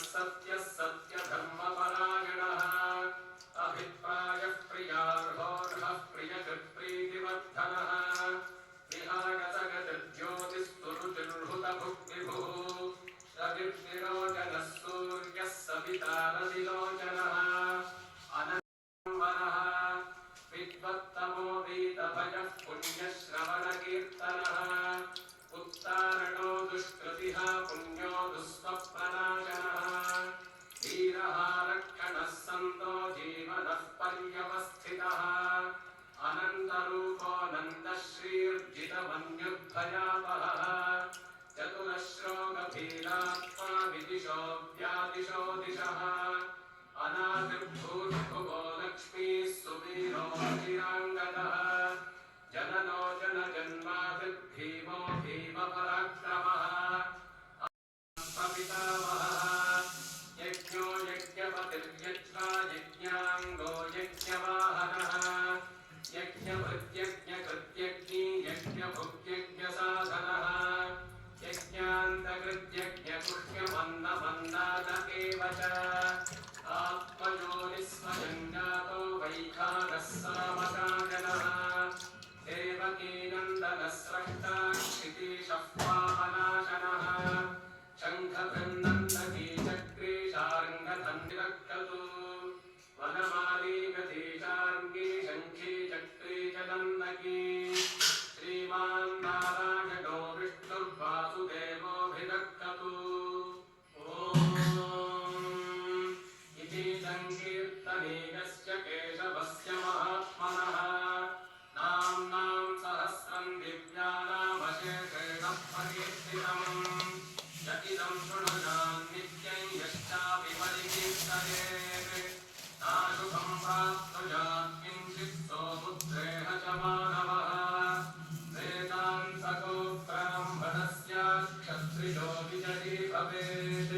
सत्यः सत्यधर्मपरायणः अभिप्रायः प्रियार्होर्हः प्रियकृत्प्रीतिवर्धनः विहायसगतिर्ज्योतिस्तु रुचिर्हुतभुक्तिभुः रविर्निरोचनः सूर्यः सविता रविलोचनः अनन्तरः विद्वत्तमो वीतभयः पुण्यश्रवणकीर्तनः उत्तारणो दुष्कृतिः पुण्यो दुःस्वप्रनाशनः धीरः रक्षणः सन्तो जीवनः पर्यवस्थितः अनन्तरूपोऽनन्तश्रीर्जितमन्युद्भयापहः चतुरश्लोकभीरात्मा विदिशो व्यादिशो दिशः अनादिर्भूर्भुवो लक्ष्मीः सुवीरो चिराङ्गदः जननो जनजन्मादिर्भीमो भीमपराक्रमः पितामहः यज्ञो यज्ञपतिर्यज्वा यज्ञाङ्गो यज्ञवाहनः यज्ञभृत्यज्ञकृत्यज्ञी यज्ञभुग्यज्ञसाधनः यज्ञान्तकृत्यज्ञपुष्यमन्नमन्नाद एव च आत्मयोनिस्वयञ्जातो वैखानः सामकाजनः देवकीनन्दनः स्रष्टा क्षितीशः पापनाशनः शङ्खभृन्नन्दकी चक्री शार्ङ्गधन्विरक्ततु वनमाली गतीशार्ङ्गी शङ्खी चक्री च नन्दकी श्रीमान् नारायणो विष्णुर्वासुदेवोऽभिरक्ततु ॐ इति सङ्कीर्तनीयस्य केशवस्य महात्मनः नाम्नां सहस्रं दिव्यानामशेषेण प्रकीर्तितम् यदिदं शृणुयान् नित्यं यश्चापि परिकीर्तयेत् नाशुभं प्राप्नुयात् किञ्चित् सोमुद्रेह च मानवः वेदान्तको ब्राह्मणस्यात् क्षत्रियो विजयी भवेत्।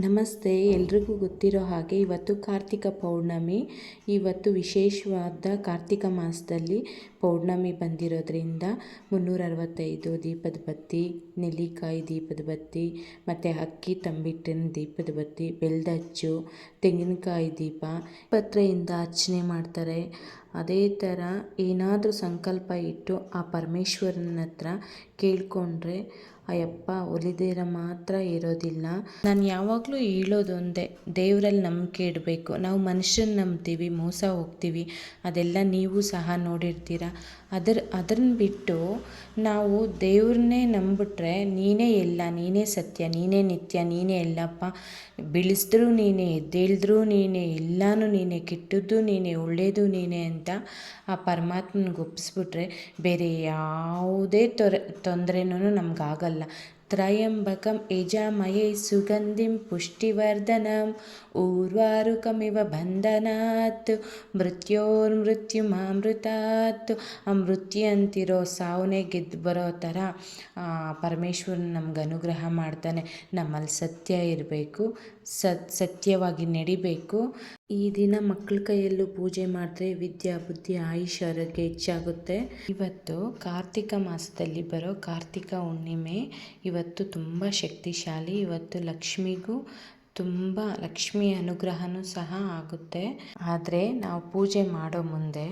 ನಮಸ್ತೆ, ಎಲ್ರಿಗೂ ಗೊತ್ತಿರೋ ಹಾಗೆ ಇವತ್ತು ಕಾರ್ತಿಕ ಪೌರ್ಣಮಿ. ಇವತ್ತು ವಿಶೇಷವಾದ ಕಾರ್ತಿಕ ಮಾಸದಲ್ಲಿ ಪೌರ್ಣಮಿ ಬಂದಿರೋದ್ರಿಂದ 365 ದೀಪದ ಬತ್ತಿ, ನೆಲ್ಲಿಕಾಯಿ ದೀಪದ ಬತ್ತಿ ಮತ್ತು ಅಕ್ಕಿ ತಂಬಿಟ್ಟಿನ ದೀಪದ ಬತ್ತಿ, ಬೆಲ್ದಚ್ಚು, ತೆಂಗಿನಕಾಯಿ ದೀಪ, ಪತ್ರೆಯಿಂದ ಅರ್ಚನೆ ಮಾಡ್ತಾರೆ. ಅದೇ ಥರ ಏನಾದರೂ ಸಂಕಲ್ಪ ಇಟ್ಟು ಆ ಪರಮೇಶ್ವರನ ಹತ್ರ ಕೇಳಿಕೊಂಡ್ರೆ ಅಯ್ಯಪ್ಪ ಒಲಿದೇರ ಮಾತ್ರ ಇರೋದಿಲ್ಲ. ನಾನು ಯಾವಾಗಲೂ ಹೇಳೋದೊಂದೇ, ದೇವರಲ್ಲಿ ನಂಬಿಕೆ ಇಡಬೇಕು. ನಾವು ಮನುಷ್ಯನ ನಂಬ್ತೀವಿ, ಮೋಸ ಹೋಗ್ತೀವಿ, ಅದೆಲ್ಲ ನೀವು ಸಹ ನೋಡಿರ್ತೀರ. ಅದನ್ನ ಬಿಟ್ಟು ನಾವು ದೇವ್ರನ್ನೇ ನಂಬಿಟ್ರೆ ನೀನೇ ಎಲ್ಲ, ನೀನೇ ಸತ್ಯ, ನೀನೇ ನಿತ್ಯ, ನೀನೇ ಎಲ್ಲಪ್ಪ, ಬೀಳಿಸಿದ್ರೂ ನೀನೇ, ಎದ್ದೇಳಿದ್ರೂ ನೀನೇ, ಎಲ್ಲನೂ ನೀನೇ, ಕೆಟ್ಟದ್ದು ನೀನೇ, ಒಳ್ಳೆಯದು ನೀನೇ ಅಂತ ಆ ಪರಮಾತ್ಮನಿಗೆ ಒಪ್ಪಿಸ್ಬಿಟ್ರೆ ಬೇರೆ ಯಾವುದೇ ತೊಂದರೆನೂ ನಮಗಾಗಲ್ಲ. ತ್ರಯಂಬಕಂ ಯಜಾಮಹೇ ಸುಗಂಧಿಂ ಪುಷ್ಟಿವರ್ಧನಂ ಊರ್ವಾರುಕಮಿವ ಬಂಧನಾತ್ ಮೃತ್ಯೋರ್ಮೃತ್ಯುಮಾಮೃತಾತ್. ಆ ಮೃತ್ಯು ಅಂತಿರೋ ಸಾವನ್ನೇ ಗೆದ್ದು ಬರೋ ಥರ ಪರಮೇಶ್ವರನ ನಮ್ಗೆ ಅನುಗ್ರಹ ಮಾಡ್ತಾನೆ. ನಮ್ಮಲ್ಲಿ ಸತ್ಯ ಇರಬೇಕು, ಸತ್ಯವಾಗಿ ನಡಿಬೇಕು. ಈ ದಿನ ಮಕ್ಕಳ ಕೈಯಲ್ಲೂ ಪೂಜೆ ಮಾಡಿದ್ರೆ ವಿದ್ಯಾ ಬುದ್ಧಿ ಆಯುಷ್ ಆರೋಗ್ಯ ಹೆಚ್ಚಾಗುತ್ತೆ. ಇವತ್ತು ಕಾರ್ತಿಕ ಮಾಸದಲ್ಲಿ ಬರೋ ಕಾರ್ತಿಕ ಹುಣ್ಣಿಮೆ. ಇವತ್ತು ತುಂಬ ಶಕ್ತಿಶಾಲಿ. ಇವತ್ತು ಲಕ್ಷ್ಮಿಗೂ ತುಂಬ ಲಕ್ಷ್ಮಿ ಅನುಗ್ರಹನೂ ಸಹ ಆಗುತ್ತೆ. ಆದರೆ ನಾವು ಪೂಜೆ ಮಾಡೋ ಮುಂದೆ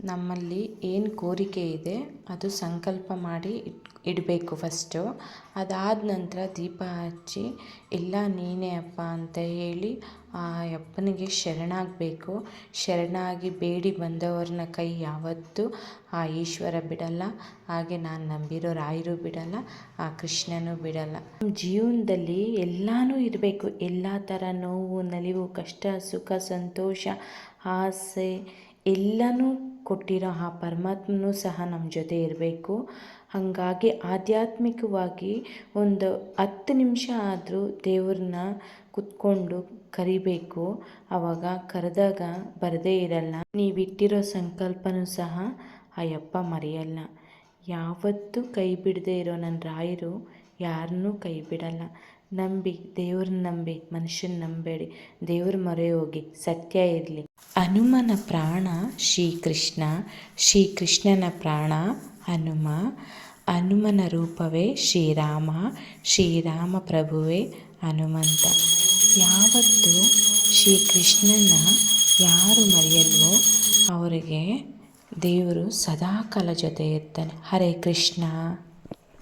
ನಮ್ಮಲ್ಲಿ ಏನು ಕೋರಿಕೆ ಇದೆ ಅದು ಸಂಕಲ್ಪ ಮಾಡಿ ಇಡಬೇಕು ಫಸ್ಟು. ಅದಾದ ನಂತರ ದೀಪ ಹಚ್ಚಿ ಎಲ್ಲ ನೀನೇ ಅಪ್ಪ ಅಂತ ಹೇಳಿ ಆ ಅಪ್ಪನಿಗೆ ಶರಣಾಗಬೇಕು. ಶರಣಾಗಿ ಬೇಡಿ ಬಂದವ್ರನ್ನ ಕೈ ಯಾವತ್ತೂ ಆ ಈಶ್ವರ ಬಿಡಲ್ಲ, ಹಾಗೆ ನಾನು ನಂಬಿರೋ ರಾಯರು ಬಿಡಲ್ಲ, ಆ ಕೃಷ್ಣನೂ ಬಿಡಲ್ಲ. ನಮ್ಮ ಜೀವನದಲ್ಲಿ ಎಲ್ಲನೂ ಇರಬೇಕು. ಎಲ್ಲ ಥರ ನೋವು, ನಲಿವು, ಕಷ್ಟ, ಸುಖ, ಸಂತೋಷ, ಆಸೆ ಎಲ್ಲನೂ ಕೊಟ್ಟಿರೋ ಆ ಪರಮಾತ್ಮನೂ ಸಹ ನಮ್ಮ ಜೊತೆ ಇರಬೇಕು. ಹಾಗಾಗಿ ಆಧ್ಯಾತ್ಮಿಕವಾಗಿ ಒಂದು 10 ನಿಮಿಷ ಆದರೂ ದೇವ್ರನ್ನ ಕುತ್ಕೊಂಡು ಕರಿಬೇಕು. ಆವಾಗ ಕರೆದಾಗ ಬರದೇ ಇರಲ್ಲ. ನೀವಿಟ್ಟಿರೋ ಸಂಕಲ್ಪನೂ ಸಹ ಅಯ್ಯಪ್ಪ ಮರೆಯಲ್ಲ. ಯಾವತ್ತೂ ಕೈ ಬಿಡದೇ ಇರೋ ನನ್ನ ರಾಯರು ಯಾರನ್ನೂ ಕೈ ಬಿಡಲ್ಲ. ನಂಬಿ, ದೇವ್ರನ್ನ ನಂಬಿ, ಮನುಷ್ಯನ ನಂಬೇಡಿ. ದೇವ್ರ ಮೊರೆ ಹೋಗಿ, ಸತ್ಯ ಇರಲಿ. ಹನುಮನ ಪ್ರಾಣ ಶ್ರೀಕೃಷ್ಣ, ಶ್ರೀಕೃಷ್ಣನ ಪ್ರಾಣ ಹನುಮ. ಹನುಮನ ರೂಪವೇ ಶ್ರೀರಾಮ, ಶ್ರೀರಾಮ ಪ್ರಭುವೇ ಹನುಮಂತ. ಯಾವತ್ತು ಶ್ರೀಕೃಷ್ಣನ ಯಾರು ಮರೆಯಲ್ವೋ ಅವರಿಗೆ ದೇವರು ಸದಾಕಾಲ ಜೊತೆ ಇರ್ತಾನೆ. ಹರೇ ಕೃಷ್ಣ.